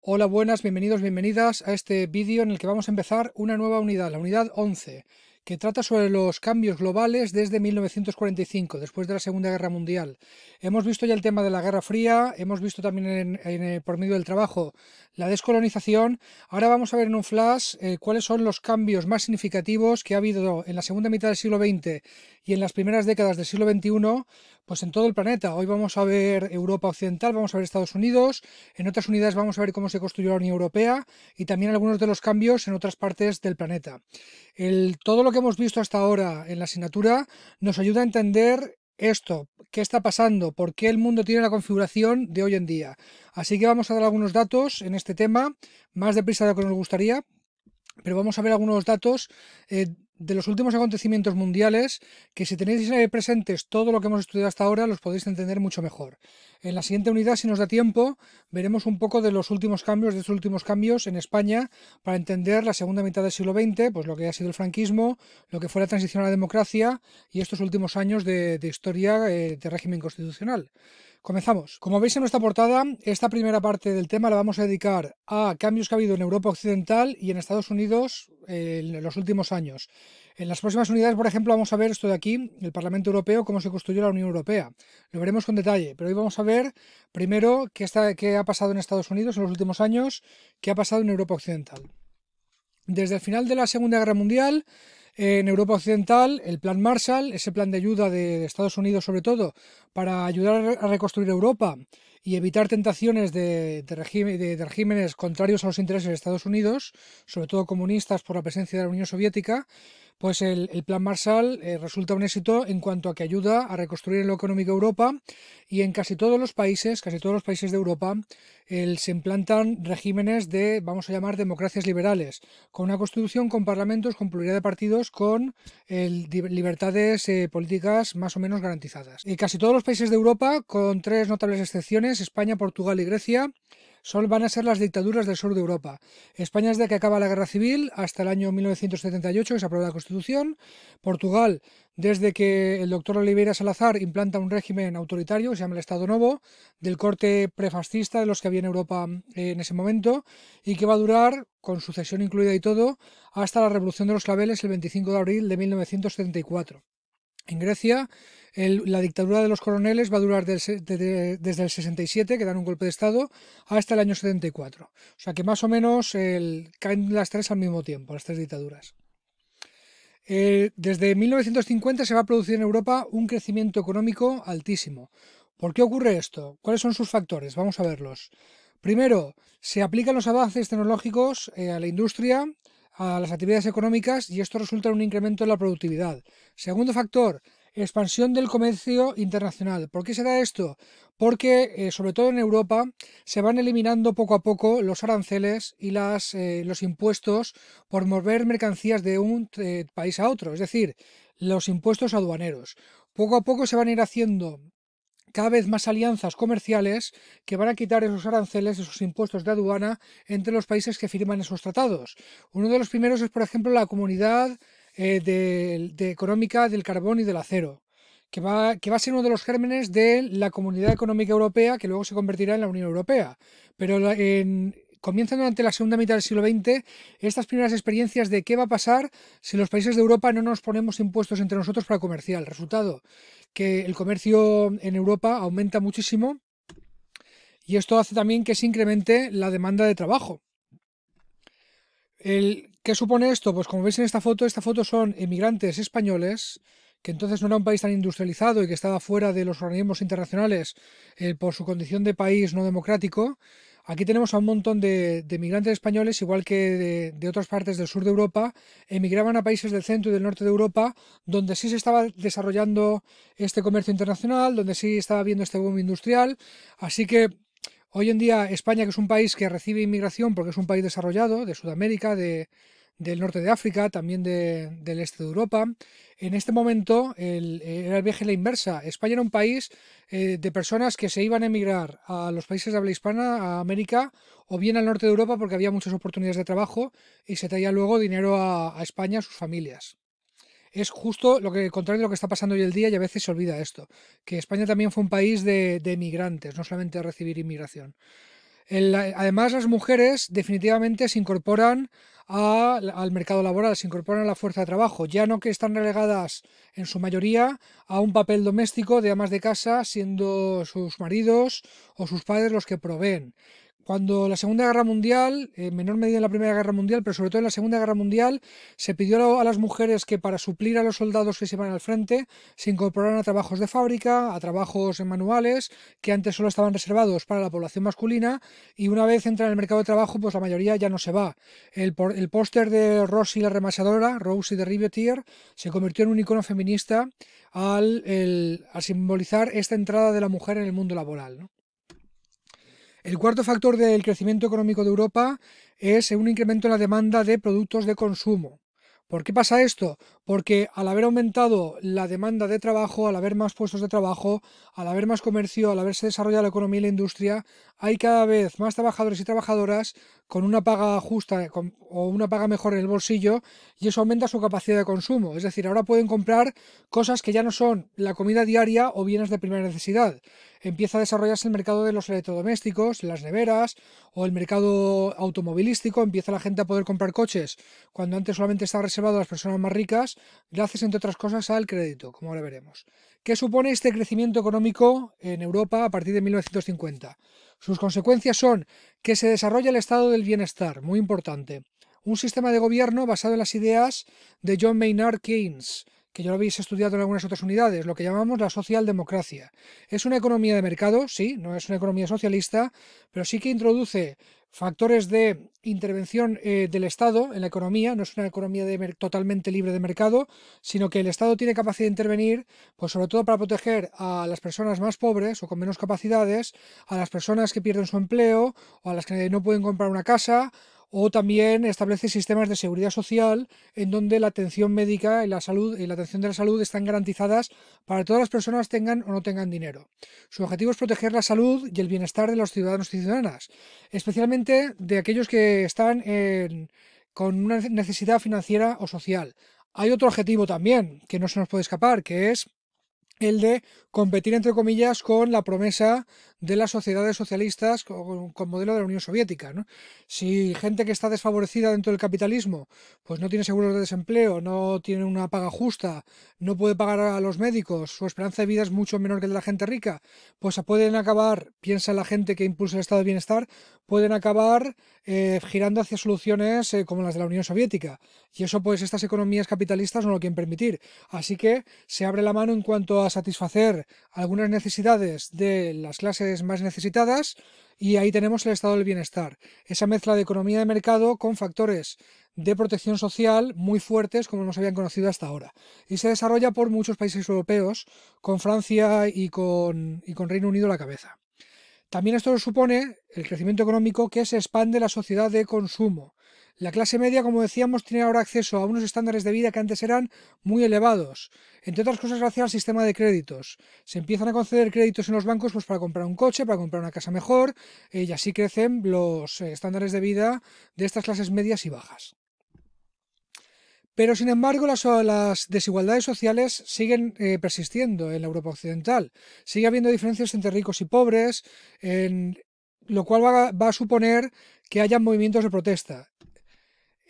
Hola, buenas, bienvenidos, bienvenidas a este vídeo en el que vamos a empezar una nueva unidad, la unidad 11, que trata sobre los cambios globales desde 1945, después de la Segunda Guerra Mundial. Hemos visto ya el tema de la Guerra Fría, hemos visto también por medio del trabajo la descolonización. Ahora vamos a ver en un flash cuáles son los cambios más significativos que ha habido en la segunda mitad del siglo XX y en las primeras décadas del siglo XXI, pues en todo el planeta. Hoy vamos a ver Europa Occidental, vamos a ver Estados Unidos, en otras unidades vamos a ver cómo se construyó la Unión Europea y también algunos de los cambios en otras partes del planeta. Todo lo que hemos visto hasta ahora en la asignatura nos ayuda a entender esto, qué está pasando, por qué el mundo tiene la configuración de hoy en día. Así que vamos a dar algunos datos en este tema, más deprisa de lo que nos gustaría, pero vamos a ver algunos datos de los últimos acontecimientos mundiales que, si tenéis presentes todo lo que hemos estudiado hasta ahora, los podéis entender mucho mejor. En la siguiente unidad, si nos da tiempo, veremos un poco de los últimos cambios, de estos últimos cambios en España, para entender la segunda mitad del siglo XX, pues lo que ha sido el franquismo, lo que fue la transición a la democracia y estos últimos años de historia de régimen constitucional. Comenzamos. Como veis en nuestra portada, esta primera parte del tema la vamos a dedicar a cambios que ha habido en Europa Occidental y en Estados Unidos en los últimos años. En las próximas unidades, por ejemplo, vamos a ver esto de aquí, el Parlamento Europeo, cómo se construyó la Unión Europea. Lo veremos con detalle, pero hoy vamos a ver primero qué ha pasado en Estados Unidos en los últimos años, qué ha pasado en Europa Occidental. Desde el final de la Segunda Guerra Mundial, en Europa Occidental, el Plan Marshall, ese plan de ayuda de Estados Unidos sobre todo, para ayudar a reconstruir Europa y evitar tentaciones de regímenes contrarios a los intereses de Estados Unidos, sobre todo comunistas por la presencia de la Unión Soviética, pues el Plan Marshall resulta un éxito en cuanto a que ayuda a reconstruir en lo económico Europa, y en casi todos los países de Europa, se implantan regímenes de, vamos a llamar, democracias liberales, con una constitución, con parlamentos, con pluralidad de partidos, con libertades políticas más o menos garantizadas. Y casi todos los países de Europa, con tres notables excepciones, España, Portugal y Grecia, van a ser las dictaduras del sur de Europa. España, desde que acaba la Guerra Civil hasta el año 1978, que se aprueba la Constitución. Portugal, desde que el doctor Oliveira Salazar implanta un régimen autoritario que se llama el Estado Novo, del corte prefascista de los que había en Europa en ese momento, y que va a durar, con sucesión incluida y todo, hasta la Revolución de los Claveles el 25 de abril de 1974. En Grecia, la dictadura de los coroneles va a durar desde el 67, que dan un golpe de Estado, hasta el año 74. O sea que más o menos caen las tres al mismo tiempo, las tres dictaduras. Desde 1950 se va a producir en Europa un crecimiento económico altísimo. ¿Por qué ocurre esto? ¿Cuáles son sus factores? Vamos a verlos. Primero, se aplican los avances tecnológicos a la industria, a las actividades económicas, y esto resulta en un incremento en la productividad. Segundo factor, expansión del comercio internacional. ¿Por qué se da esto? Porque, sobre todo en Europa, se van eliminando poco a poco los aranceles y los impuestos por mover mercancías de un país a otro, es decir, los impuestos aduaneros. Poco a poco se van a ir haciendo cada vez más alianzas comerciales que van a quitar esos aranceles, esos impuestos de aduana entre los países que firman esos tratados. Uno de los primeros es, por ejemplo, la Comunidad Económica del Carbón y del Acero, que va a ser uno de los gérmenes de la Comunidad Económica Europea, que luego se convertirá en la Unión Europea. Pero comienzan durante la segunda mitad del siglo XX estas primeras experiencias de qué va a pasar si los países de Europa no nos ponemos impuestos entre nosotros para comerciar. El resultado, que el comercio en Europa aumenta muchísimo, y esto hace también que se incremente la demanda de trabajo. ¿Qué supone esto? Pues como veis en esta foto son emigrantes españoles, que entonces no era un país tan industrializado y que estaba fuera de los organismos internacionales por su condición de país no democrático. Aquí tenemos a un montón de emigrantes españoles, igual que de otras partes del sur de Europa, emigraban a países del centro y del norte de Europa, donde sí se estaba desarrollando este comercio internacional, donde sí estaba habiendo este boom industrial. Así que hoy en día España, que es un país que recibe inmigración porque es un país desarrollado, de Sudamérica, del norte de África, también del este de Europa, en este momento era el viaje a la inversa. España era un país de personas que se iban a emigrar a los países de habla hispana, a América, o bien al norte de Europa porque había muchas oportunidades de trabajo y se traía luego dinero a España, a sus familias. Es justo lo contrario de lo que está pasando hoy en día, y a veces se olvida esto, que España también fue un país de emigrantes, no solamente de recibir inmigración. Además, las mujeres definitivamente se incorporan al mercado laboral, se incorporan a la fuerza de trabajo, ya no que están relegadas en su mayoría a un papel doméstico de amas de casa, siendo sus maridos o sus padres los que proveen. Cuando la Segunda Guerra Mundial, en menor medida en la Primera Guerra Mundial, pero sobre todo en la Segunda Guerra Mundial, se pidió a las mujeres que para suplir a los soldados que se iban al frente, se incorporaran a trabajos de fábrica, a trabajos manuales, que antes solo estaban reservados para la población masculina, y una vez entran en el mercado de trabajo, pues la mayoría ya no se va. El póster de Rosie la remasadora, Rosie de Riveteer, se convirtió en un icono feminista al simbolizar esta entrada de la mujer en el mundo laboral, ¿no? El cuarto factor del crecimiento económico de Europa es un incremento en la demanda de productos de consumo. ¿Por qué pasa esto? Porque al haber aumentado la demanda de trabajo, al haber más puestos de trabajo, al haber más comercio, al haberse desarrollado la economía y la industria, hay cada vez más trabajadores y trabajadoras con una paga justa o una paga mejor en el bolsillo, y eso aumenta su capacidad de consumo. Es decir, ahora pueden comprar cosas que ya no son la comida diaria o bienes de primera necesidad. Empieza a desarrollarse el mercado de los electrodomésticos, las neveras o el mercado automovilístico. Empieza la gente a poder comprar coches cuando antes solamente estaba reservado a las personas más ricas, gracias entre otras cosas al crédito, como ahora veremos. ¿Qué supone este crecimiento económico en Europa a partir de 1950? Sus consecuencias son que se desarrolla el estado del bienestar, muy importante. Un sistema de gobierno basado en las ideas de John Maynard Keynes, que ya lo habéis estudiado en algunas otras unidades, lo que llamamos la socialdemocracia. Es una economía de mercado, sí, no es una economía socialista, pero sí que introduce factores de intervención del Estado en la economía. No es una economía totalmente libre de mercado, sino que el Estado tiene capacidad de intervenir, pues sobre todo para proteger a las personas más pobres o con menos capacidades, a las personas que pierden su empleo o a las que no pueden comprar una casa, o también establece sistemas de seguridad social en donde la atención médica y la salud y la atención de la salud están garantizadas para todas las personas, tengan o no tengan dinero. Su objetivo es proteger la salud y el bienestar de los ciudadanos y ciudadanas, especialmente de aquellos que están con una necesidad financiera o social. Hay otro objetivo también que no se nos puede escapar, que es el de competir, entre comillas, con la promesa de las sociedades socialistas con modelo de la Unión Soviética, ¿no? Si gente que está desfavorecida dentro del capitalismo, pues no tiene seguros de desempleo, no tiene una paga justa, no puede pagar a los médicos, su esperanza de vida es mucho menor que la de la gente rica, pues pueden acabar, piensa la gente que impulsa el estado de bienestar, pueden acabar girando hacia soluciones como las de la Unión Soviética. Y eso, pues estas economías capitalistas no lo quieren permitir. Así que se abre la mano en cuanto a satisfacer algunas necesidades de las clases más necesitadas, y ahí tenemos el estado del bienestar, esa mezcla de economía de mercado con factores de protección social muy fuertes como no se habían conocido hasta ahora, y se desarrolla por muchos países europeos, con Francia y con Reino Unido a la cabeza. También esto supone el crecimiento económico, que se expande la sociedad de consumo. La clase media, como decíamos, tiene ahora acceso a unos estándares de vida que antes eran muy elevados, entre otras cosas gracias al sistema de créditos. Se empiezan a conceder créditos en los bancos, pues, para comprar un coche, para comprar una casa mejor, y así crecen los estándares de vida de estas clases medias y bajas. Pero, sin embargo, las desigualdades sociales siguen persistiendo en la Europa occidental. Sigue habiendo diferencias entre ricos y pobres, lo cual va a suponer que haya movimientos de protesta.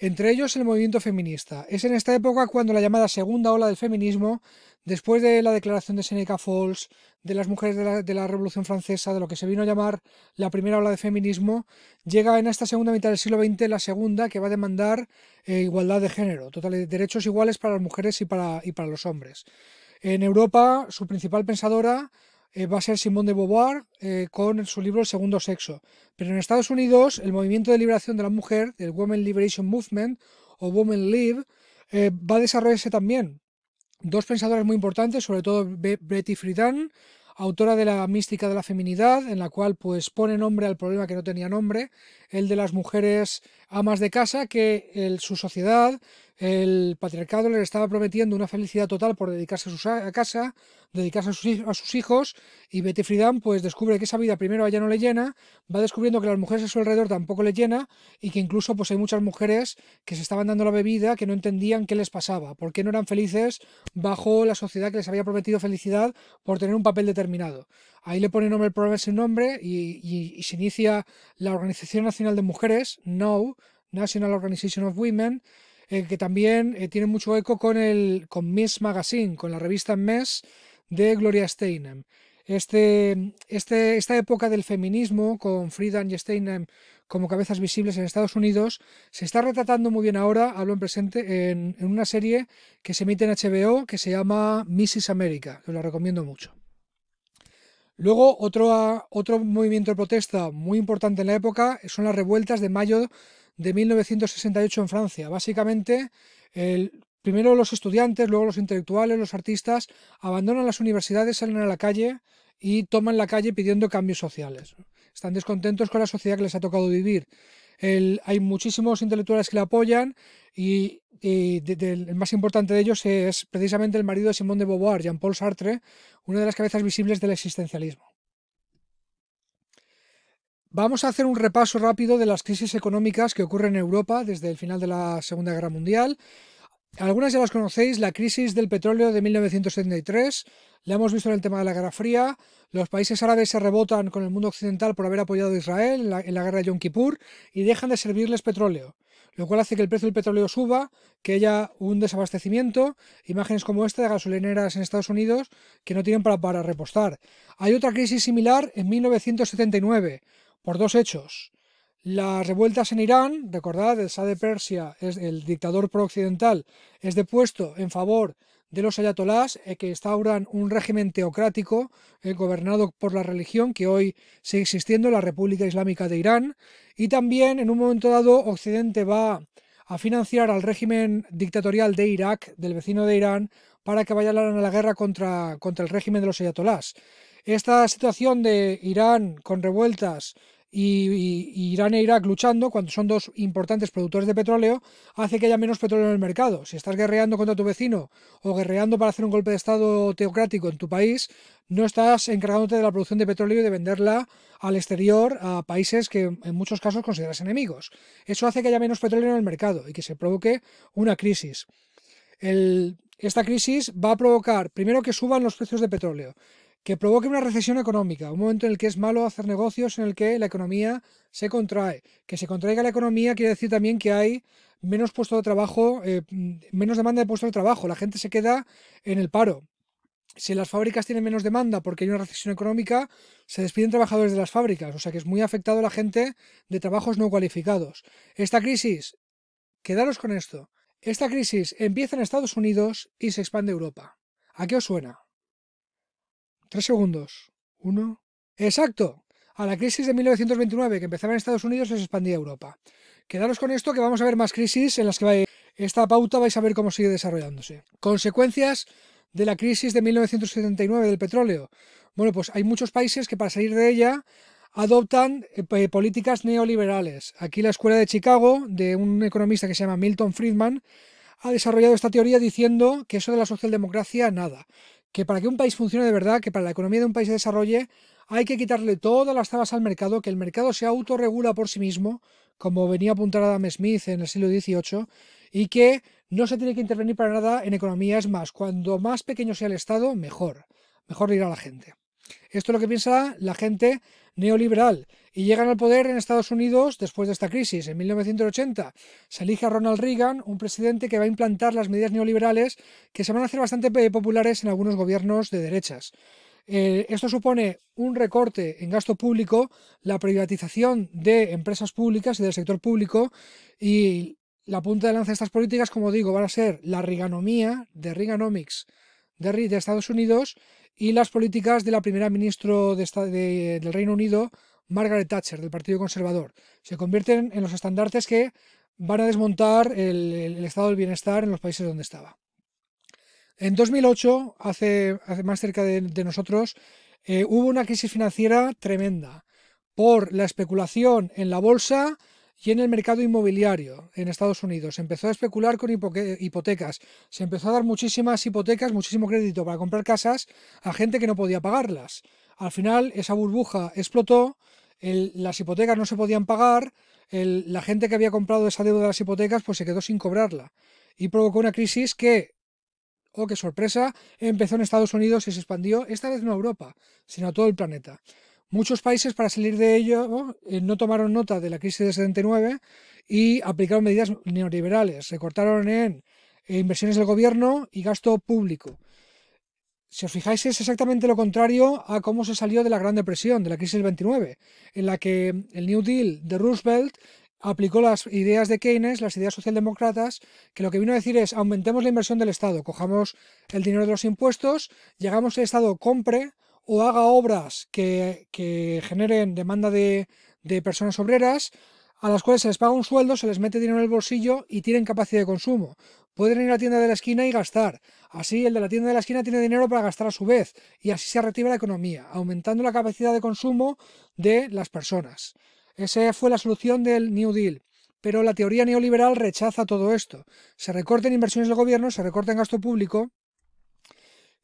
Entre ellos el movimiento feminista. Es en esta época cuando la llamada segunda ola del feminismo, después de la declaración de Seneca Falls, de las mujeres de la Revolución Francesa, de lo que se vino a llamar la primera ola de feminismo, llega en esta segunda mitad del siglo XX la segunda, que va a demandar igualdad de género, derechos iguales para las mujeres y para los hombres. En Europa, su principal pensadora va a ser Simone de Beauvoir, con su libro El segundo sexo. Pero en Estados Unidos, el movimiento de liberación de la mujer, el Women Liberation Movement o Women Live, va a desarrollarse también. Dos pensadoras muy importantes, sobre todo Betty Friedan, autora de la mística de la feminidad, en la cual pues pone nombre al problema que no tenía nombre, el de las mujeres amas de casa, que su sociedad El patriarcado les estaba prometiendo una felicidad total por dedicarse a casa, dedicarse a sus hijos, y Betty Friedan pues descubre que esa vida primero a ella no le llena, va descubriendo que las mujeres a su alrededor tampoco le llena, y que incluso pues hay muchas mujeres que se estaban dando la bebida que no entendían qué les pasaba, por qué no eran felices bajo la sociedad que les había prometido felicidad por tener un papel determinado. Ahí le pone nombre al problema sin nombre y se inicia la Organización Nacional de Mujeres, NOW, National Organization of Women, que también tiene mucho eco con Miss Magazine, con la revista Miss de Gloria Steinem. Esta época del feminismo, con Friedan y Steinem como cabezas visibles en Estados Unidos, se está retratando muy bien ahora, hablo en presente, en una serie que se emite en HBO que se llama Mrs. America, que os la recomiendo mucho. Luego, otro movimiento de protesta muy importante en la época son las revueltas de mayo de 1968 en Francia. Básicamente, primero los estudiantes, luego los intelectuales, los artistas, abandonan las universidades, salen a la calle y toman la calle pidiendo cambios sociales. Están descontentos con la sociedad que les ha tocado vivir. Hay muchísimos intelectuales que la apoyan y el más importante de ellos es precisamente el marido de Simone de Beauvoir, Jean-Paul Sartre, una de las cabezas visibles del existencialismo. Vamos a hacer un repaso rápido de las crisis económicas que ocurren en Europa desde el final de la Segunda Guerra Mundial. Algunas ya las conocéis: la crisis del petróleo de 1973, la hemos visto en el tema de la Guerra Fría. Los países árabes se rebotan con el mundo occidental por haber apoyado a Israel en la guerra de Yom Kippur y dejan de servirles petróleo, lo cual hace que el precio del petróleo suba, que haya un desabastecimiento, imágenes como esta de gasolineras en Estados Unidos que no tienen para repostar. Hay otra crisis similar en 1979, por dos hechos. Las revueltas en Irán, recordad, el Shah de Persia, el dictador pro-occidental, es depuesto en favor de los ayatolás, que instauran un régimen teocrático gobernado por la religión que hoy sigue existiendo, la República Islámica de Irán. Y también, en un momento dado, Occidente va a financiar al régimen dictatorial de Irak, del vecino de Irán, para que vayan a la guerra contra el régimen de los ayatolás. Esta situación de Irán con revueltas y Irán e Irak luchando, cuando son dos importantes productores de petróleo, hace que haya menos petróleo en el mercado. Si estás guerreando contra tu vecino o guerreando para hacer un golpe de estado teocrático en tu país, no estás encargándote de la producción de petróleo y de venderla al exterior a países que en muchos casos consideras enemigos. Eso hace que haya menos petróleo en el mercado y que se provoque una crisis. Esta crisis va a provocar, primero, que suban los precios de petróleo, que provoque una recesión económica, un momento en el que es malo hacer negocios, en el que la economía se contrae. Que se contraiga la economía quiere decir también que hay menos puestos de trabajo, menos demanda de puestos de trabajo, la gente se queda en el paro. Si las fábricas tienen menos demanda porque hay una recesión económica, se despiden trabajadores de las fábricas, o sea que es muy afectado a la gente de trabajos no cualificados. Esta crisis, quedaros con esto, esta crisis empieza en Estados Unidos y se expande a Europa. ¿A qué os suena? 3 segundos. 1. Exacto. A la crisis de 1929, que empezaba en Estados Unidos, se expandía a Europa. Quedaros con esto, que vamos a ver más crisis en las que esta pauta vais a ver cómo sigue desarrollándose. Consecuencias de la crisis de 1979 del petróleo. Bueno, pues hay muchos países que para salir de ella adoptan políticas neoliberales. Aquí la Escuela de Chicago, de un economista que se llama Milton Friedman, ha desarrollado esta teoría diciendo que eso de la socialdemocracia, nada. Que para que un país funcione de verdad, que para la economía de un país se desarrolle, hay que quitarle todas las trabas al mercado, que el mercado se autorregula por sí mismo, como venía a apuntar Adam Smith en el siglo XVIII, y que no se tiene que intervenir para nada en economía. Es más, cuando más pequeño sea el Estado, mejor le irá a la gente. Esto es lo que piensa la gente neoliberal, y llegan al poder en Estados Unidos después de esta crisis. En 1980 se elige a Ronald Reagan, un presidente que va a implantar las medidas neoliberales que se van a hacer bastante populares en algunos gobiernos de derechas. Esto supone un recorte en gasto público, la privatización de empresas públicas y del sector público, y la punta de lanza de estas políticas, como digo, van a ser la Reaganomía, de Reaganomics de Estados Unidos, y las políticas de la primera ministra del Reino Unido, Margaret Thatcher, del Partido Conservador. Se convierten en los estandartes que van a desmontar el estado del bienestar en los países donde estaba. En 2008, hace más cerca de nosotros, hubo una crisis financiera tremenda por la especulación en la bolsa y en el mercado inmobiliario en Estados Unidos. Se empezó a especular con hipotecas, se empezó a dar muchísimas hipotecas, muchísimo crédito para comprar casas a gente que no podía pagarlas. Al final esa burbuja explotó, las hipotecas no se podían pagar, la gente que había comprado esa deuda de las hipotecas pues se quedó sin cobrarla y provocó una crisis que, oh qué sorpresa, empezó en Estados Unidos y se expandió, esta vez no a Europa, sino a todo el planeta. Muchos países para salir de ello no tomaron nota de la crisis de 79 y aplicaron medidas neoliberales, recortaron en inversiones del gobierno y gasto público. Si os fijáis, es exactamente lo contrario a cómo se salió de la Gran Depresión, de la crisis del 29, en la que el New Deal de Roosevelt aplicó las ideas de Keynes, las ideas socialdemócratas, que lo que vino a decir es aumentemos la inversión del Estado, cojamos el dinero de los impuestos, llegamos que el Estado compre o haga obras que generen demanda de personas obreras, a las cuales se les paga un sueldo, se les mete dinero en el bolsillo y tienen capacidad de consumo. Pueden ir a la tienda de la esquina y gastar. Así el de la tienda de la esquina tiene dinero para gastar a su vez y así se reactiva la economía, aumentando la capacidad de consumo de las personas. Esa fue la solución del New Deal. Pero la teoría neoliberal rechaza todo esto. Se recortan inversiones del gobierno, se recorta en gasto público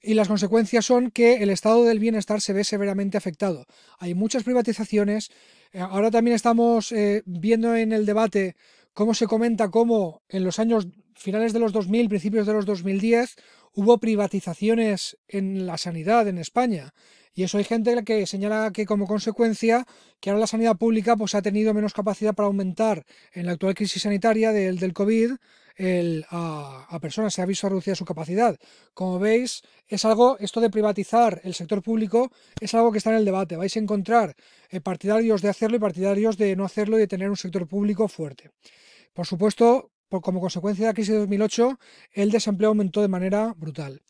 y las consecuencias son que el estado del bienestar se ve severamente afectado. Hay muchas privatizaciones. Ahora también estamos viendo en el debate cómo se comenta cómo en los años finales de los 2000, principios de los 2010, hubo privatizaciones en la sanidad en España. Y eso hay gente que señala que como consecuencia que ahora la sanidad pública pues, ha tenido menos capacidad para aumentar en la actual crisis sanitaria del COVID a personas, se ha visto reducida su capacidad. Como veis, es algo, esto de privatizar el sector público es algo que está en el debate. Vais a encontrar partidarios de hacerlo y partidarios de no hacerlo y de tener un sector público fuerte. Por supuesto, como consecuencia de la crisis de 2008, el desempleo aumentó de manera brutal.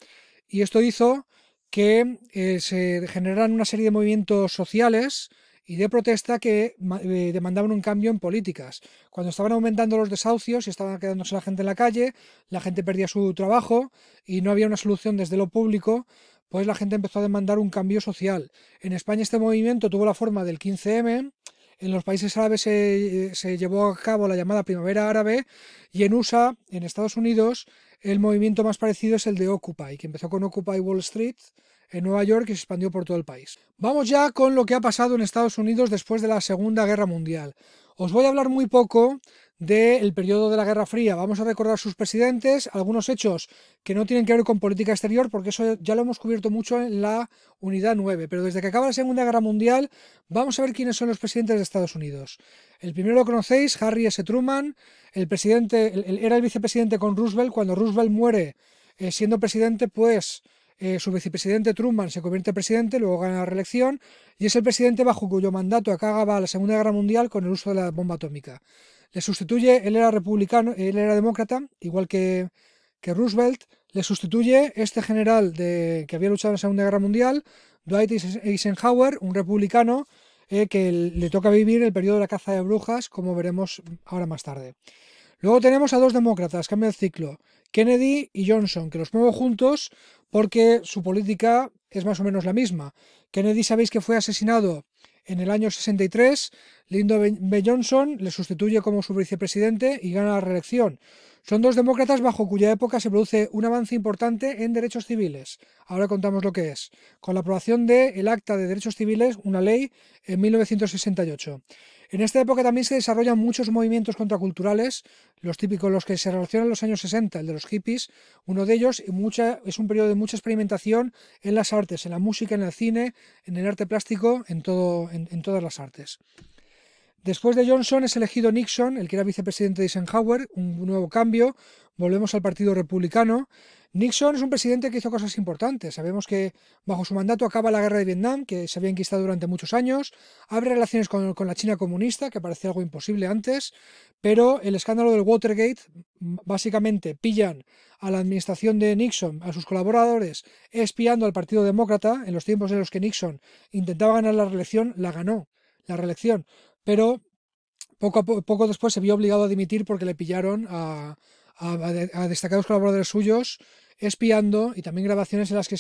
Y esto hizo que se generaran una serie de movimientos sociales y de protesta que demandaban un cambio en políticas. Cuando estaban aumentando los desahucios y estaba quedándose la gente en la calle, la gente perdía su trabajo y no había una solución desde lo público, pues la gente empezó a demandar un cambio social. En España este movimiento tuvo la forma del 15M, en los países árabes se llevó a cabo la llamada Primavera Árabe y en USA, en Estados Unidos, el movimiento más parecido es el de Occupy, que empezó con Occupy Wall Street en Nueva York y se expandió por todo el país. Vamos ya con lo que ha pasado en Estados Unidos después de la Segunda Guerra Mundial. Os voy a hablar muy poco del periodo de la Guerra Fría. Vamos a recordar sus presidentes, algunos hechos que no tienen que ver con política exterior, porque eso ya lo hemos cubierto mucho en la unidad 9. Pero desde que acaba la Segunda Guerra Mundial, vamos a ver quiénes son los presidentes de Estados Unidos. El primero lo conocéis, Harry S. Truman, era el vicepresidente con Roosevelt. Cuando Roosevelt muere siendo presidente, pues su vicepresidente Truman se convierte en presidente, luego gana la reelección y es el presidente bajo cuyo mandato acaba la Segunda Guerra Mundial con el uso de la bomba atómica. Le sustituye, él era republicano, él era demócrata, igual que Roosevelt, le sustituye este general que había luchado en la Segunda Guerra Mundial, Dwight Eisenhower, un republicano que le toca vivir el periodo de la caza de brujas, como veremos ahora más tarde. Luego tenemos a dos demócratas, cambia el ciclo, Kennedy y Johnson, que los pongo juntos porque su política es más o menos la misma. Kennedy sabéis que fue asesinado en el año 63, Lyndon B. Johnson le sustituye como su vicepresidente y gana la reelección. Son dos demócratas bajo cuya época se produce un avance importante en derechos civiles. Ahora contamos lo que es. Con la aprobación del Acta de Derechos Civiles, una ley, en 1968. En esta época también se desarrollan muchos movimientos contraculturales, los típicos, los que se relacionan los años 60, el de los hippies, uno de ellos, es un periodo de mucha experimentación en las artes, en la música, en el cine, en el arte plástico, en todas las artes. Después de Johnson es elegido Nixon, el que era vicepresidente de Eisenhower, un nuevo cambio, volvemos al Partido Republicano. Nixon es un presidente que hizo cosas importantes. Sabemos que bajo su mandato acaba la guerra de Vietnam, que se había enquistado durante muchos años, abre relaciones con la China comunista, que parecía algo imposible antes, pero el escándalo del Watergate, básicamente pillan a la administración de Nixon, a sus colaboradores, espiando al Partido Demócrata, en los tiempos en los que Nixon intentaba ganar la reelección, la ganó, la reelección, pero poco después se vio obligado a dimitir porque le pillaron a destacados colaboradores suyos espiando, y también grabaciones en las que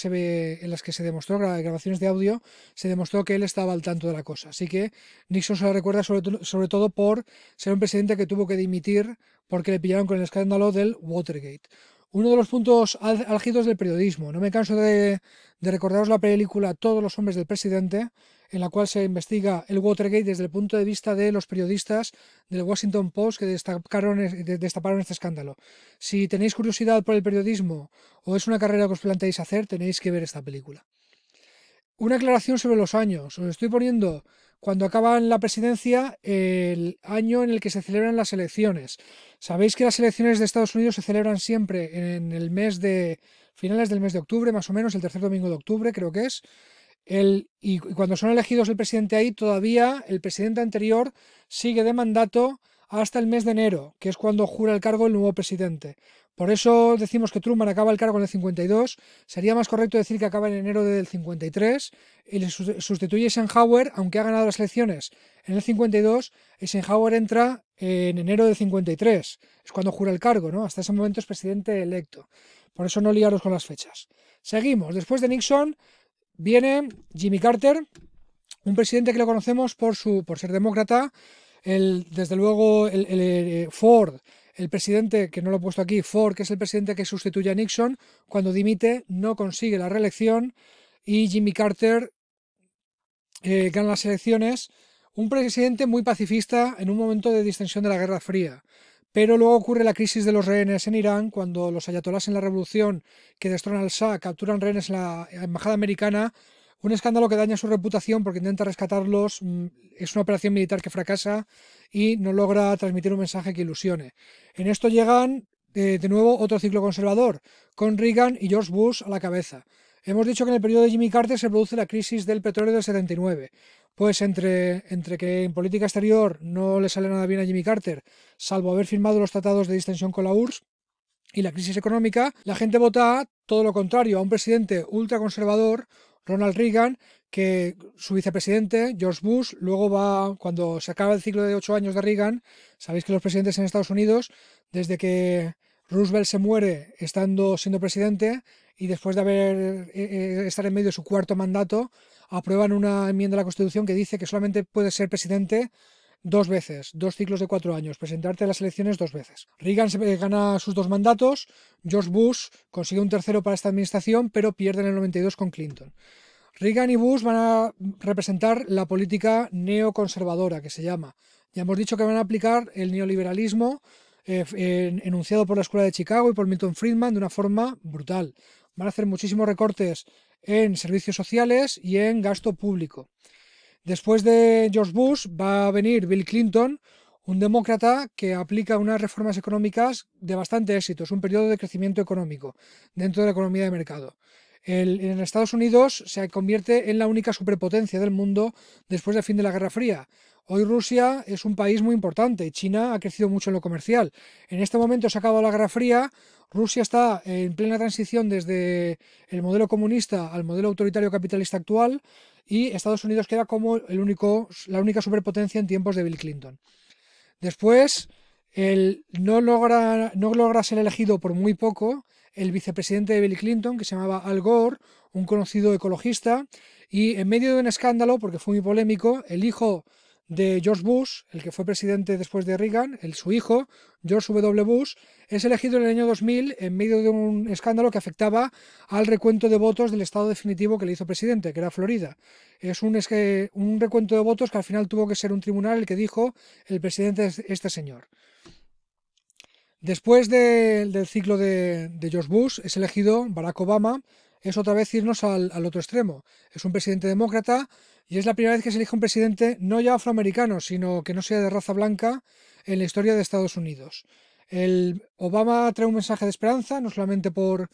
se demostró, grabaciones de audio, se demostró que él estaba al tanto de la cosa. Así que Nixon se lo recuerda sobre todo por ser un presidente que tuvo que dimitir porque le pillaron con el escándalo del Watergate. Uno de los puntos álgidos del periodismo. No me canso de recordaros la película Todos los hombres del presidente, en la cual se investiga el Watergate desde el punto de vista de los periodistas del Washington Post que destaparon este escándalo. Si tenéis curiosidad por el periodismo o es una carrera que os planteáis hacer, tenéis que ver esta película. Una aclaración sobre los años. Os estoy poniendo cuando acaban la presidencia el año en el que se celebran las elecciones. Sabéis que las elecciones de Estados Unidos se celebran siempre en el mes de finales del mes de octubre, más o menos, el tercer domingo de octubre, creo que es. Y cuando son elegidos el presidente ahí, todavía el presidente anterior sigue de mandato hasta el mes de enero, que es cuando jura el cargo el nuevo presidente. Por eso decimos que Truman acaba el cargo en el 52, sería más correcto decir que acaba en enero del 53, y le sustituye Eisenhower, aunque ha ganado las elecciones en el 52, Eisenhower entra en enero del 53, es cuando jura el cargo, ¿no? Hasta ese momento es presidente electo, por eso no liaros con las fechas. Seguimos, después de Nixon viene Jimmy Carter, un presidente que lo conocemos por ser demócrata. Desde luego Ford, el presidente, que no lo he puesto aquí, Ford, que es el presidente que sustituye a Nixon, cuando dimite no consigue la reelección y Jimmy Carter gana las elecciones. Un presidente muy pacifista en un momento de distensión de la Guerra Fría. Pero luego ocurre la crisis de los rehenes en Irán, cuando los ayatolás en la revolución que destrona al Shah capturan rehenes en la embajada americana. Un escándalo que daña su reputación porque intenta rescatarlos, es una operación militar que fracasa y no logra transmitir un mensaje que ilusione. En esto llegan de nuevo otro ciclo conservador, con Reagan y George Bush a la cabeza. Hemos dicho que en el periodo de Jimmy Carter se produce la crisis del petróleo del 79. Pues entre que en política exterior no le sale nada bien a Jimmy Carter, salvo haber firmado los tratados de distensión con la URSS, y la crisis económica, la gente vota todo lo contrario, a un presidente ultraconservador, Ronald Reagan, que su vicepresidente, George Bush, luego va, cuando se acaba el ciclo de 8 años de Reagan, sabéis que los presidentes en Estados Unidos, desde que Roosevelt se muere siendo presidente, y después de estar en medio de su cuarto mandato, aprueban una enmienda a la Constitución que dice que solamente puede ser presidente 2 veces, 2 ciclos de 4 años, presentarte a las elecciones 2 veces. Reagan gana sus 2 mandatos, George Bush consigue un tercero para esta administración, pero pierde en el 92 con Clinton. Reagan y Bush van a representar la política neoconservadora, que se llama. Ya hemos dicho que van a aplicar el neoliberalismo enunciado por la Escuela de Chicago y por Milton Friedman de una forma brutal. Van a hacer muchísimos recortes en servicios sociales y en gasto público. Después de George Bush va a venir Bill Clinton, un demócrata que aplica unas reformas económicas de bastante éxito. Es un periodo de crecimiento económico dentro de la economía de mercado. En Estados Unidos se convierte en la única superpotencia del mundo después del fin de la Guerra Fría. Hoy Rusia es un país muy importante y China ha crecido mucho en lo comercial. En este momento se ha acabado la Guerra Fría, Rusia está en plena transición desde el modelo comunista al modelo autoritario capitalista actual y Estados Unidos queda como la única superpotencia en tiempos de Bill Clinton. Después, no logra ser elegido por muy poco el vicepresidente de Bill Clinton, que se llamaba Al Gore, un conocido ecologista, y en medio de un escándalo, porque fue muy polémico, el hijo de George Bush, el que fue presidente después de Reagan, su hijo, George W. Bush, es elegido en el año 2000 en medio de un escándalo que afectaba al recuento de votos del estado definitivo que le hizo presidente, que era Florida. Es un recuento de votos que al final tuvo que ser un tribunal el que dijo el presidente es este señor. Después del ciclo de George Bush es elegido Barack Obama. Es otra vez irnos al otro extremo. Es un presidente demócrata y es la primera vez que se elige un presidente no ya afroamericano, sino que no sea de raza blanca en la historia de Estados Unidos. Obama trae un mensaje de esperanza, no solamente por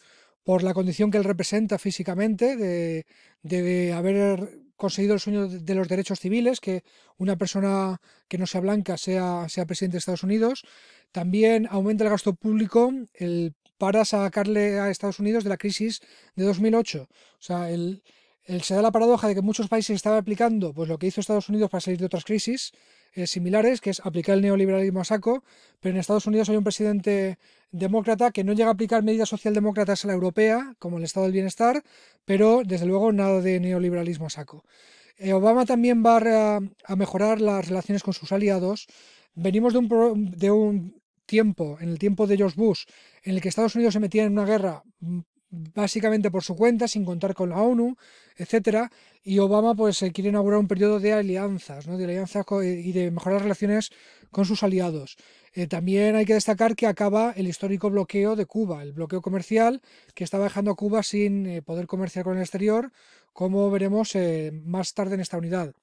la condición que él representa físicamente, de haber conseguido el sueño de los derechos civiles, que una persona que no sea blanca sea presidente de Estados Unidos. También aumenta el gasto público para sacarle a Estados Unidos de la crisis de 2008. O sea, se da la paradoja de que muchos países estaban aplicando pues, lo que hizo Estados Unidos para salir de otras crisis. similares, que es aplicar el neoliberalismo a saco, pero en Estados Unidos hay un presidente demócrata que no llega a aplicar medidas socialdemócratas a la europea, como el estado del bienestar, pero desde luego nada de neoliberalismo a saco. Obama también va a mejorar las relaciones con sus aliados. Venimos de un tiempo, en el tiempo de George Bush, en el que Estados Unidos se metía en una guerra básicamente por su cuenta, sin contar con la ONU, etcétera, y Obama pues quiere inaugurar un periodo de alianzas, ¿no? De alianzas y de mejorar relaciones con sus aliados. También hay que destacar que acaba el histórico bloqueo de Cuba, el bloqueo comercial que estaba dejando a Cuba sin poder comerciar con el exterior, como veremos más tarde en esta unidad.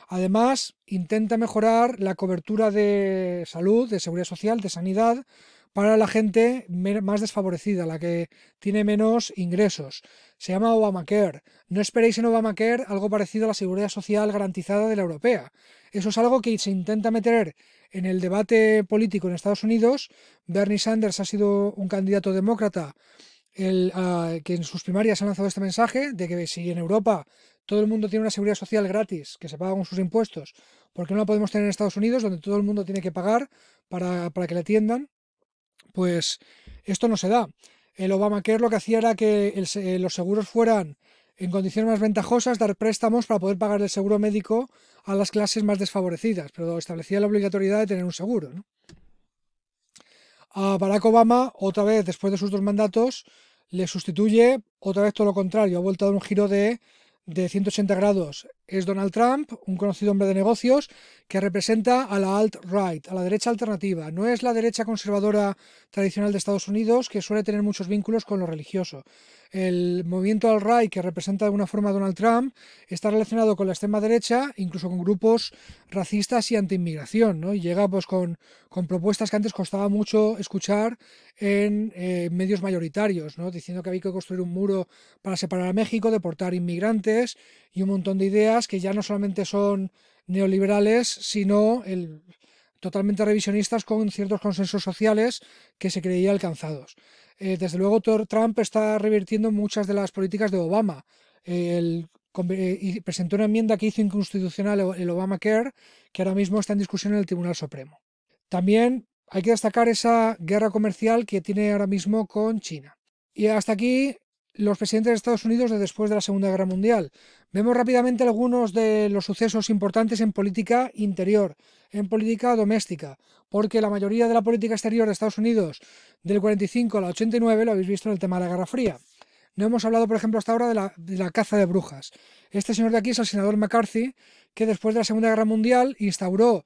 Además, intenta mejorar la cobertura de salud, de seguridad social, de sanidad, para la gente más desfavorecida, la que tiene menos ingresos. Se llama Obamacare. No esperéis en Obamacare algo parecido a la seguridad social garantizada de la europea. Eso es algo que se intenta meter en el debate político en Estados Unidos. Bernie Sanders ha sido un candidato demócrata que en sus primarias ha lanzado este mensaje de que si en Europa todo el mundo tiene una seguridad social gratis, que se paga con sus impuestos, ¿por qué no la podemos tener en Estados Unidos, donde todo el mundo tiene que pagar para que le atiendan? Pues esto no se da. El Obamacare lo que hacía era que los seguros fueran en condiciones más ventajosas, dar préstamos para poder pagar el seguro médico a las clases más desfavorecidas, pero establecía la obligatoriedad de tener un seguro, ¿no? A Barack Obama, otra vez después de sus 2 mandatos, le sustituye otra vez todo lo contrario, ha vuelto a dar un giro de 180 grados. Es Donald Trump, un conocido hombre de negocios, que representa a la alt-right, a la derecha alternativa. No es la derecha conservadora tradicional de Estados Unidos, que suele tener muchos vínculos con lo religioso. El movimiento alt-right, que representa de alguna forma a Donald Trump, está relacionado con la extrema derecha, incluso con grupos racistas y anti-inmigración, ¿no? Y llega pues con propuestas que antes costaba mucho escuchar en medios mayoritarios, ¿no? Diciendo que había que construir un muro para separar a México, deportar inmigrantes y un montón de ideas que ya no solamente son neoliberales, sino totalmente revisionistas con ciertos consensos sociales que se creía alcanzados. Desde luego Trump está revirtiendo muchas de las políticas de Obama. Y presentó una enmienda que hizo inconstitucional el Obamacare, que ahora mismo está en discusión en el Tribunal Supremo. También hay que destacar esa guerra comercial que tiene ahora mismo con China. Y hasta aquí los presidentes de Estados Unidos de después de la Segunda Guerra Mundial. Vemos rápidamente algunos de los sucesos importantes en política interior, en política doméstica, porque la mayoría de la política exterior de Estados Unidos del 45 al 89 lo habéis visto en el tema de la Guerra Fría. No hemos hablado, por ejemplo, hasta ahora de la caza de brujas. Este señor de aquí es el senador McCarthy, que después de la Segunda Guerra Mundial instauró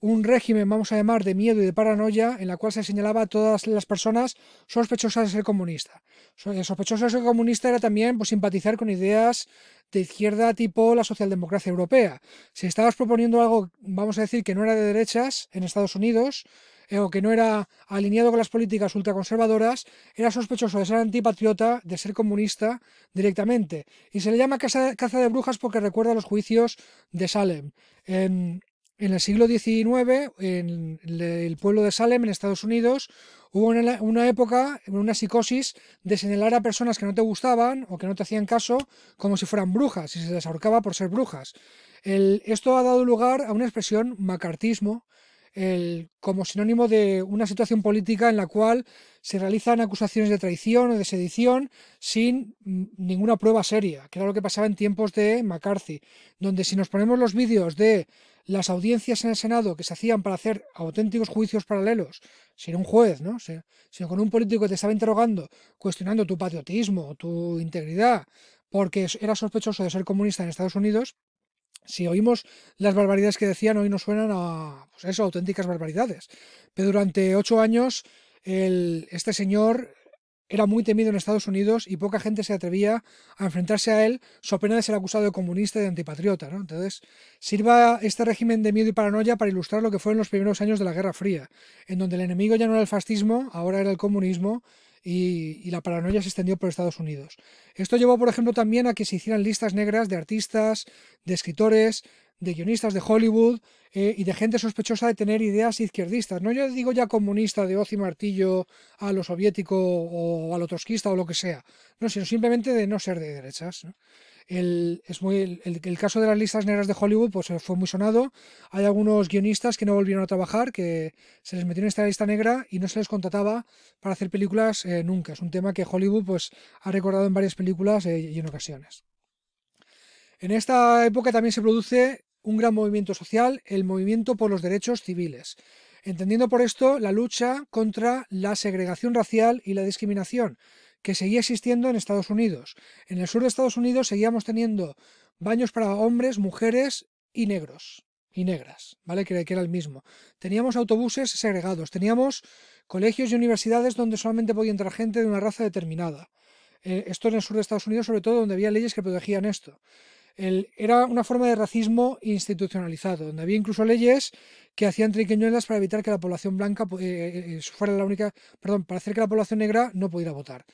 un régimen, vamos a llamar, de miedo y de paranoia, en la cual se señalaba a todas las personas sospechosas de ser comunista. Sospechoso de ser comunista era también pues, simpatizar con ideas de izquierda tipo la socialdemocracia europea. Si estabas proponiendo algo, vamos a decir, que no era de derechas en Estados Unidos, o que no era alineado con las políticas ultraconservadoras, era sospechoso de ser antipatriota, de ser comunista directamente. Y se le llama caza de brujas porque recuerda los juicios de Salem. En el siglo XIX, en el pueblo de Salem, en Estados Unidos, hubo una época, una psicosis de señalar a personas que no te gustaban o que no te hacían caso como si fueran brujas y se les ahorcaba por ser brujas. Esto ha dado lugar a una expresión macartismo, como sinónimo de una situación política en la cual se realizan acusaciones de traición o de sedición sin ninguna prueba seria, que era lo que pasaba en tiempos de McCarthy, donde si nos ponemos los vídeos de las audiencias en el Senado que se hacían para hacer auténticos juicios paralelos, sin un juez, ¿no? Sino con un político que te estaba interrogando, cuestionando tu patriotismo, tu integridad, porque era sospechoso de ser comunista en Estados Unidos. Si oímos las barbaridades que decían, hoy nos suenan a pues eso, auténticas barbaridades. Pero durante 8 años este señor era muy temido en Estados Unidos y poca gente se atrevía a enfrentarse a él, so pena de ser acusado de comunista y de antipatriota, ¿no? Entonces, sirva este régimen de miedo y paranoia para ilustrar lo que fueron los primeros años de la Guerra Fría, en donde el enemigo ya no era el fascismo, ahora era el comunismo, y la paranoia se extendió por Estados Unidos. Esto llevó, por ejemplo, también a que se hicieran listas negras de artistas, de escritores, de guionistas de Hollywood y de gente sospechosa de tener ideas izquierdistas. No yo digo ya comunista de hoz y martillo a lo soviético o a lo trotskista o lo que sea, no, sino simplemente de no ser de derechas, ¿no? El caso de las listas negras de Hollywood pues fue muy sonado. Hay algunos guionistas que no volvieron a trabajar, que se les metió en esta lista negra y no se les contrataba para hacer películas nunca. Es un tema que Hollywood pues ha recordado en varias películas y en ocasiones. En esta época también se produce un gran movimiento social, el movimiento por los derechos civiles, entendiendo por esto la lucha contra la segregación racial y la discriminación que seguía existiendo en Estados Unidos. En el sur de Estados Unidos seguíamos teniendo baños para hombres, mujeres y negros y negras, ¿vale? Que era el mismo. Teníamos autobuses segregados, teníamos colegios y universidades donde solamente podía entrar gente de una raza determinada. Esto en el sur de Estados Unidos, sobre todo, donde había leyes que protegían esto. Era una forma de racismo institucionalizado, donde había incluso leyes que hacían triquiñuelas para evitar que la población blanca fuera la única, perdón, para hacer que la población negra no pudiera votar.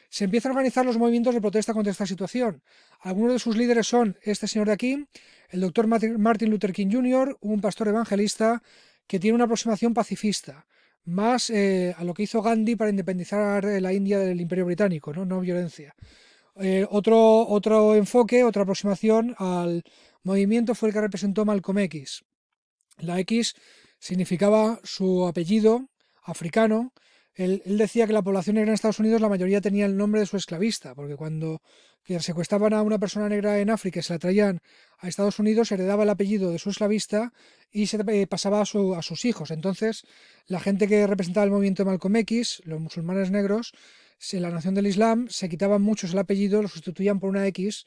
Se empiezan a organizar los movimientos de protesta contra esta situación. Algunos de sus líderes son este señor de aquí, el doctor Martin Luther King Jr., un pastor evangelista que tiene una aproximación pacifista, más a lo que hizo Gandhi para independizar la India del Imperio Británico, no violencia. Otro enfoque, otra aproximación al movimiento fue el que representó Malcolm X. La X significaba su apellido africano. Él decía que la población negra en Estados Unidos, la mayoría tenía el nombre de su esclavista, porque cuando secuestraban a una persona negra en África y se la traían a Estados Unidos, heredaba el apellido de su esclavista y se pasaba a sus hijos. Entonces, la gente que representaba el movimiento de Malcolm X, los musulmanes negros, la nación del Islam, se quitaban muchos el apellido, lo sustituían por una X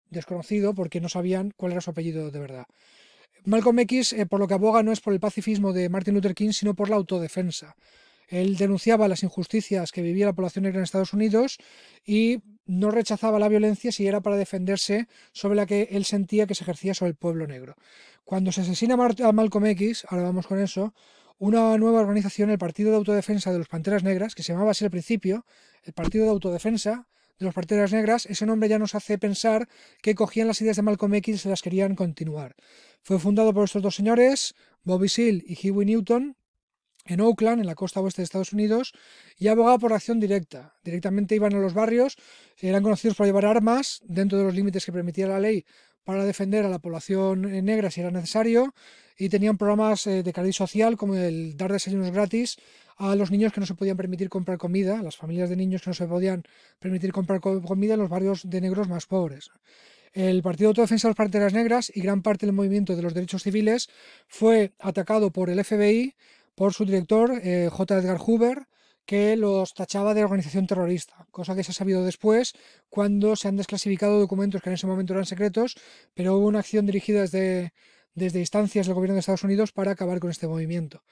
desconocido porque no sabían cuál era su apellido de verdad. Malcolm X, por lo que aboga, no es por el pacifismo de Martin Luther King, sino por la autodefensa. Él denunciaba las injusticias que vivía la población negra en Estados Unidos y no rechazaba la violencia si era para defenderse sobre la que él sentía que se ejercía sobre el pueblo negro. Cuando se asesina a Malcolm X, ahora vamos con eso, una nueva organización, el Partido de Autodefensa de los Panteras Negras, que se llamaba así al principio, el Partido de Autodefensa de los Panteras Negras, ese nombre ya nos hace pensar que cogían las ideas de Malcolm X y se las querían continuar. Fue fundado por estos dos señores, Bobby Seale y Huey Newton, en Oakland, en la costa oeste de Estados Unidos, y abogaba por la acción directa. Directamente iban a los barrios, eran conocidos por llevar armas dentro de los límites que permitía la ley para defender a la población negra si era necesario, y tenían programas de cariz social como el dar desayunos gratis a los niños que no se podían permitir comprar comida, a las familias de niños que no se podían permitir comprar comida en los barrios de negros más pobres. El Partido de Autodefensa de las Panteras Negras y gran parte del movimiento de los derechos civiles fue atacado por el FBI, por su director, J. Edgar Hoover, que los tachaba de organización terrorista, cosa que se ha sabido después cuando se han desclasificado documentos que en ese momento eran secretos, pero hubo una acción dirigida desde instancias del gobierno de Estados Unidos para acabar con este movimiento.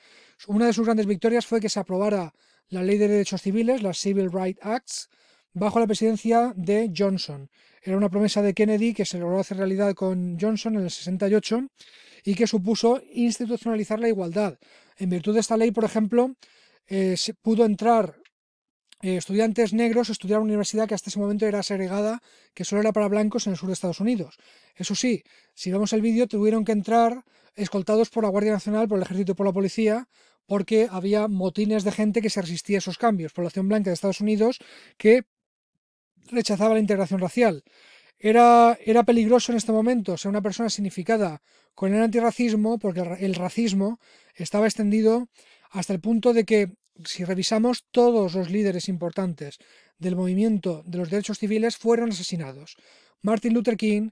Una de sus grandes victorias fue que se aprobara la Ley de Derechos Civiles, las Civil Rights Acts, bajo la presidencia de Johnson. Era una promesa de Kennedy que se logró hacer realidad con Johnson en el 68 y que supuso institucionalizar la igualdad. En virtud de esta ley, por ejemplo, se pudo entrar estudiantes negros a estudiar en una universidad que hasta ese momento era segregada, que solo era para blancos en el sur de Estados Unidos. Eso sí, si vemos el vídeo, tuvieron que entrar escoltados por la Guardia Nacional, por el Ejército y por la Policía, porque había motines de gente que se resistía a esos cambios. Población blanca de Estados Unidos que rechazaba la integración racial. Era peligroso en este momento ser una persona significada con el antirracismo, porque el racismo estaba extendido hasta el punto de que, si revisamos, todos los líderes importantes del movimiento de los derechos civiles fueron asesinados. Martin Luther King,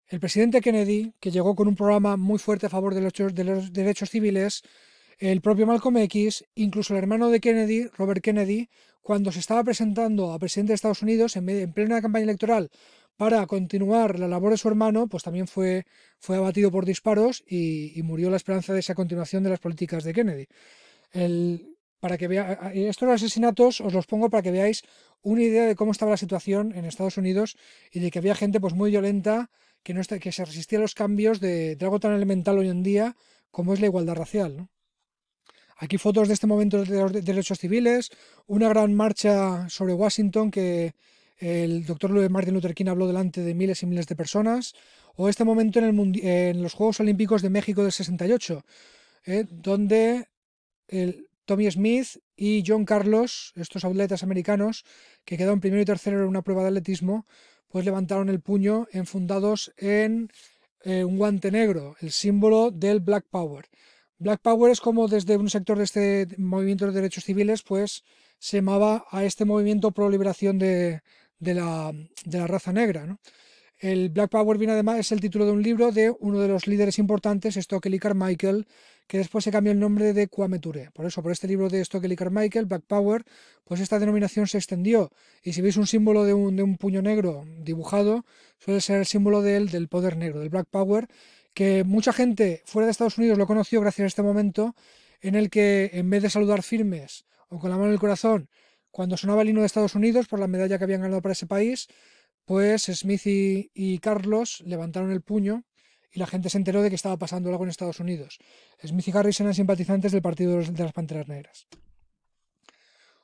el presidente Kennedy, que llegó con un programa muy fuerte a favor de los derechos civiles, el propio Malcolm X, incluso el hermano de Kennedy, Robert Kennedy, cuando se estaba presentando a presidente de Estados Unidos en plena campaña electoral para continuar la labor de su hermano, pues también fue abatido por disparos y murió la esperanza de esa continuación de las políticas de Kennedy. Para que estos asesinatos os los pongo para que veáis una idea de cómo estaba la situación en Estados Unidos y de que había gente pues muy violenta que se resistía a los cambios de algo tan elemental hoy en día como es la igualdad racial, ¿no? Aquí fotos de este momento de los derechos civiles, una gran marcha sobre Washington que el doctor Martin Luther King habló delante de miles y miles de personas, o este momento en los Juegos Olímpicos de México del 68, donde Tommy Smith y John Carlos, estos atletas americanos que quedaron primero y tercero en una prueba de atletismo, pues levantaron el puño enfundados en un guante negro, el símbolo del Black Power. Black Power es como desde un sector de este movimiento de derechos civiles, pues se llamaba a este movimiento pro liberación de la raza negra, ¿no? El Black Power viene además, es el título de un libro de uno de los líderes importantes, Stokely Carmichael, que después se cambió el nombre de Kwame Ture. Por eso, por este libro de Stokely Carmichael, Black Power, pues esta denominación se extendió. Y si veis un símbolo de un puño negro dibujado, suele ser el símbolo del poder negro, del Black Power, que mucha gente fuera de Estados Unidos lo conoció gracias a este momento, en el que en vez de saludar firmes o con la mano en el corazón, cuando sonaba el himno de Estados Unidos por la medalla que habían ganado para ese país, pues Smith y Carlos levantaron el puño y la gente se enteró de que estaba pasando algo en Estados Unidos. Smith y Carlos eran simpatizantes del Partido de las Panteras Negras.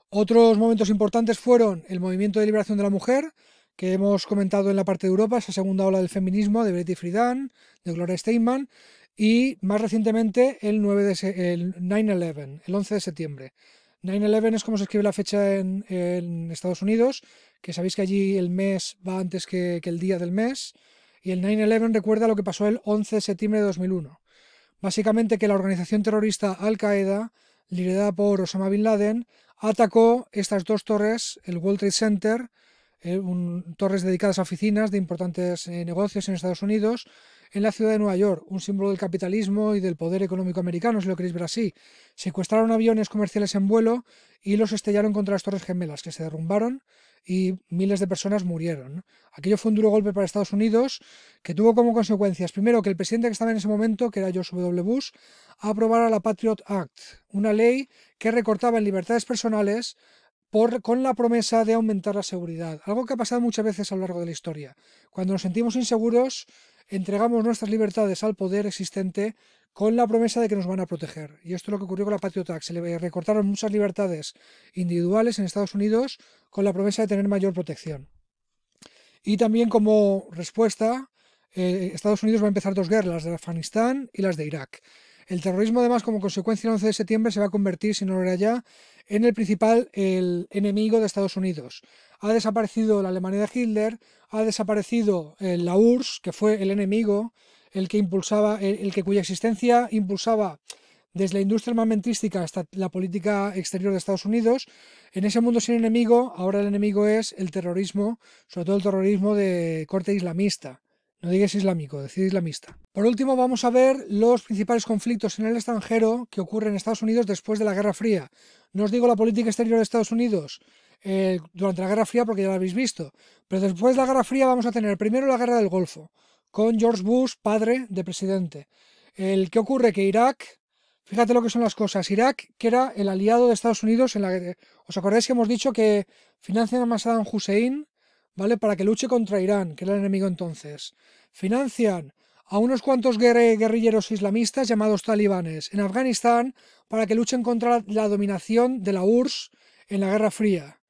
Otros momentos importantes fueron el movimiento de liberación de la mujer, que hemos comentado en la parte de Europa, esa segunda ola del feminismo de Betty Friedan, de Gloria Steinem, y más recientemente el 9/11, el 11 de septiembre. 9/11 es como se escribe la fecha en Estados Unidos, que sabéis que allí el mes va antes que el día del mes, y el 9/11 recuerda lo que pasó el 11 de septiembre de 2001. Básicamente que la organización terrorista Al-Qaeda, liderada por Osama Bin Laden, atacó estas dos torres, el World Trade Center, torres dedicadas a oficinas de importantes negocios en Estados Unidos, en la ciudad de Nueva York, un símbolo del capitalismo y del poder económico americano, si lo queréis ver así. Secuestraron aviones comerciales en vuelo y los estrellaron contra las Torres Gemelas, que se derrumbaron y miles de personas murieron. Aquello fue un duro golpe para Estados Unidos, que tuvo como consecuencias, primero, que el presidente que estaba en ese momento, que era George W. Bush, aprobara la Patriot Act, una ley que recortaba en libertades personales con la promesa de aumentar la seguridad, algo que ha pasado muchas veces a lo largo de la historia. Cuando nos sentimos inseguros, entregamos nuestras libertades al poder existente con la promesa de que nos van a proteger. Y esto es lo que ocurrió con la Patriot Act. Se le recortaron muchas libertades individuales en Estados Unidos con la promesa de tener mayor protección. Y también como respuesta, Estados Unidos va a empezar dos guerras, las de Afganistán y las de Irak. El terrorismo, además, como consecuencia del 11 de septiembre, se va a convertir, si no lo era ya, en el principal enemigo de Estados Unidos. Ha desaparecido la Alemania de Hitler, ha desaparecido la URSS, que fue el enemigo, el que impulsaba, el que cuya existencia impulsaba desde la industria armamentística hasta la política exterior de Estados Unidos. En ese mundo sin enemigo, ahora el enemigo es el terrorismo, sobre todo el terrorismo de corte islamista. No digáis islámico, decid islamista. Por último, vamos a ver los principales conflictos en el extranjero que ocurren en Estados Unidos después de la Guerra Fría. No os digo la política exterior de Estados Unidos durante la Guerra Fría porque ya la habéis visto, pero después de la Guerra Fría vamos a tener primero la Guerra del Golfo, con George Bush, padre de presidente. ¿Qué ocurre? Que Irak, fíjate lo que son las cosas, Irak, que era el aliado de Estados Unidos en la guerra. ¿Os acordáis que hemos dicho que financian a Saddam Hussein, ¿vale?, para que luche contra Irán, que era el enemigo entonces? Financian a unos cuantos guerrilleros islamistas llamados talibanes en Afganistán para que luchen contra la dominación de la URSS en la Guerra Fría.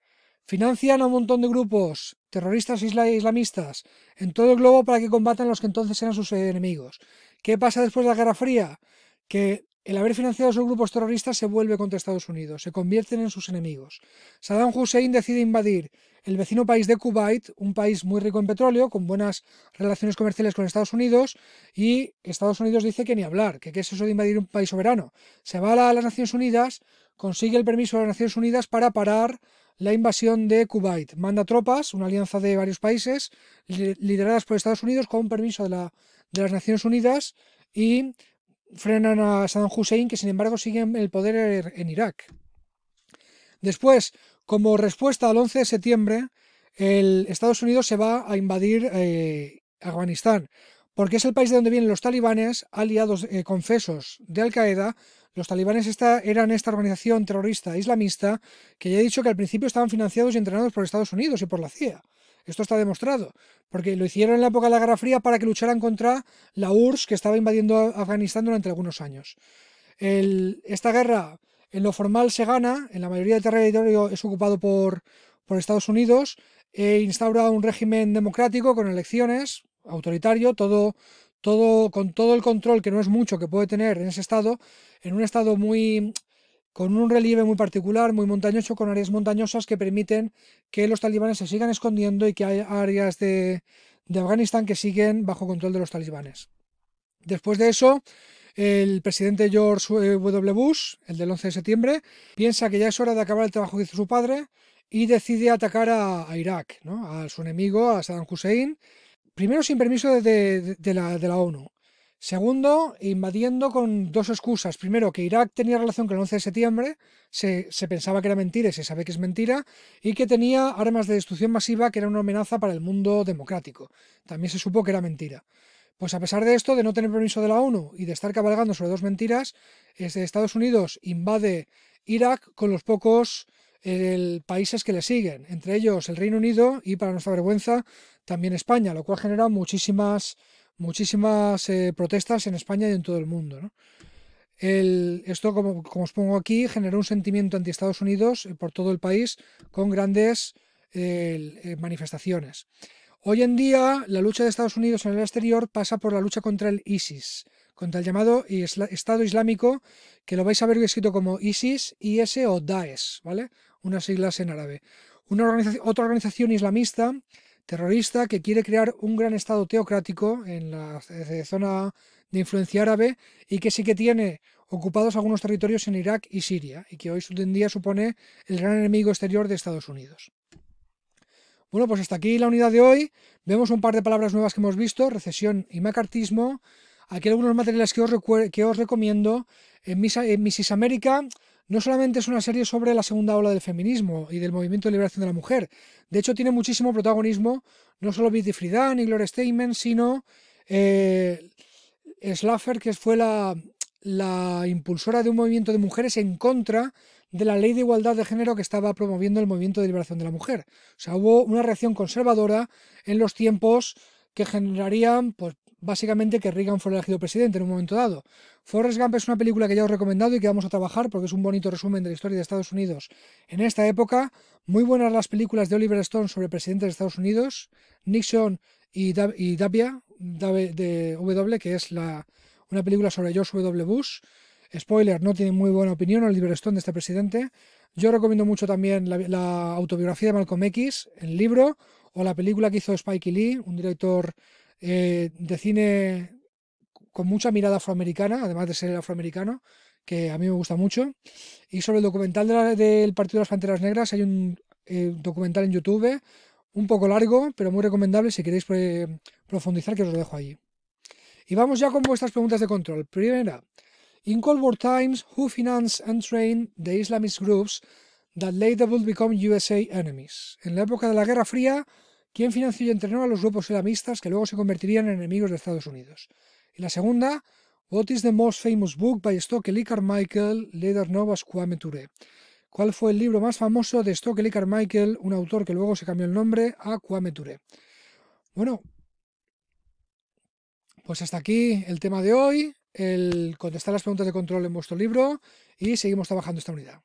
Financian a un montón de grupos terroristas islamistas en todo el globo para que combatan los que entonces eran sus enemigos. ¿Qué pasa después de la Guerra Fría? Que el haber financiado a esos grupos terroristas se vuelve contra Estados Unidos, se convierten en sus enemigos. Saddam Hussein decide invadir el vecino país de Kuwait, un país muy rico en petróleo, con buenas relaciones comerciales con Estados Unidos, y Estados Unidos dice que ni hablar, que qué es eso de invadir un país soberano. Se va a las Naciones Unidas, consigue el permiso de las Naciones Unidas para parar la invasión de Kuwait. Manda tropas, una alianza de varios países, lideradas por Estados Unidos, con permiso de las Naciones Unidas, y frenan a Saddam Hussein, que sin embargo sigue en el poder en Irak. Después, como respuesta al 11 de septiembre, Estados Unidos se va a invadir Afganistán, porque es el país de donde vienen los talibanes, aliados confesos de Al-Qaeda. Los talibanes eran esta organización terrorista islamista que ya he dicho que al principio estaban financiados y entrenados por Estados Unidos y por la CIA. Esto está demostrado, porque lo hicieron en la época de la Guerra Fría para que lucharan contra la URSS, que estaba invadiendo Afganistán durante algunos años. Esta guerra, en lo formal, se gana, en la mayoría del territorio es ocupado por Estados Unidos, instaura un régimen democrático con elecciones, autoritario, con todo el control, que no es mucho, que puede tener en ese estado, en un estado muy con un relieve muy particular, muy montañoso, con áreas montañosas que permiten que los talibanes se sigan escondiendo y que hay áreas de Afganistán que siguen bajo control de los talibanes. Después de eso, el presidente George W. Bush, el del 11 de septiembre, piensa que ya es hora de acabar el trabajo que hizo su padre y decide atacar a Irak, ¿no? A su enemigo, a Saddam Hussein, primero sin permiso de la ONU. Segundo, invadiendo con dos excusas. Primero, que Irak tenía relación con el 11 de septiembre, se pensaba que era mentira y se sabe que es mentira, y que tenía armas de destrucción masiva que era una amenaza para el mundo democrático. También se supo que era mentira. Pues a pesar de esto, de no tener permiso de la ONU y de estar cabalgando sobre dos mentiras, Estados Unidos invade Irak con los pocos países que le siguen, entre ellos el Reino Unido y, para nuestra vergüenza, también España, lo cual genera muchísimas protestas en España y en todo el mundo, ¿no? Esto, como os pongo aquí, generó un sentimiento anti Estados Unidos por todo el país con grandes manifestaciones. Hoy en día, la lucha de Estados Unidos en el exterior pasa por la lucha contra el ISIS, contra el llamado Estado Islámico, que lo vais a ver escrito como ISIS, IS o Daesh, ¿vale? Unas siglas en árabe. Otra organización islamista terrorista que quiere crear un gran estado teocrático en la zona de influencia árabe y que sí que tiene ocupados algunos territorios en Irak y Siria y que hoy en día supone el gran enemigo exterior de Estados Unidos. Bueno, pues hasta aquí la unidad de hoy. Vemos un par de palabras nuevas que hemos visto: recesión y macartismo. Aquí algunos materiales que os recomiendo. En Mrs. América no solamente es una serie sobre la segunda ola del feminismo y del movimiento de liberación de la mujer. De hecho, tiene muchísimo protagonismo, no solo Betty Friedan y Gloria Steinem, sino Schlaffer, que fue la impulsora de un movimiento de mujeres en contra de la ley de igualdad de género que estaba promoviendo el movimiento de liberación de la mujer. O sea, hubo una reacción conservadora en los tiempos que generarían, pues, básicamente que Reagan fuera elegido presidente en un momento dado. Forrest Gump es una película que ya os he recomendado y que vamos a trabajar porque es un bonito resumen de la historia de Estados Unidos en esta época. Muy buenas las películas de Oliver Stone sobre presidentes de Estados Unidos, Nixon y Dabia, de W, que es una película sobre George W. Bush. Spoiler, no tiene muy buena opinión Oliver Stone de este presidente. Yo recomiendo mucho también la autobiografía de Malcolm X, el libro, o la película que hizo Spike Lee, un director de cine con mucha mirada afroamericana, además de ser afroamericano, que a mí me gusta mucho. Y sobre el documental del Partido de las Panteras Negras, hay un documental en YouTube, un poco largo, pero muy recomendable si queréis profundizar, que os lo dejo allí. Y vamos ya con vuestras preguntas de control. Primera: in Cold War times, who financed and trained the Islamist groups that later would become USA enemies? En la época de la Guerra Fría, ¿quién financió y entrenó a los grupos islamistas que luego se convertirían en enemigos de Estados Unidos? Y la segunda: what is the most famous book by Stokely Lee Carmichael, later known as Kwame Ture? ¿Cuál fue el libro más famoso de Stokely Lee Carmichael, un autor que luego se cambió el nombre a Kwame Ture? Bueno, pues hasta aquí el tema de hoy, el contestar las preguntas de control en vuestro libro, y seguimos trabajando esta unidad.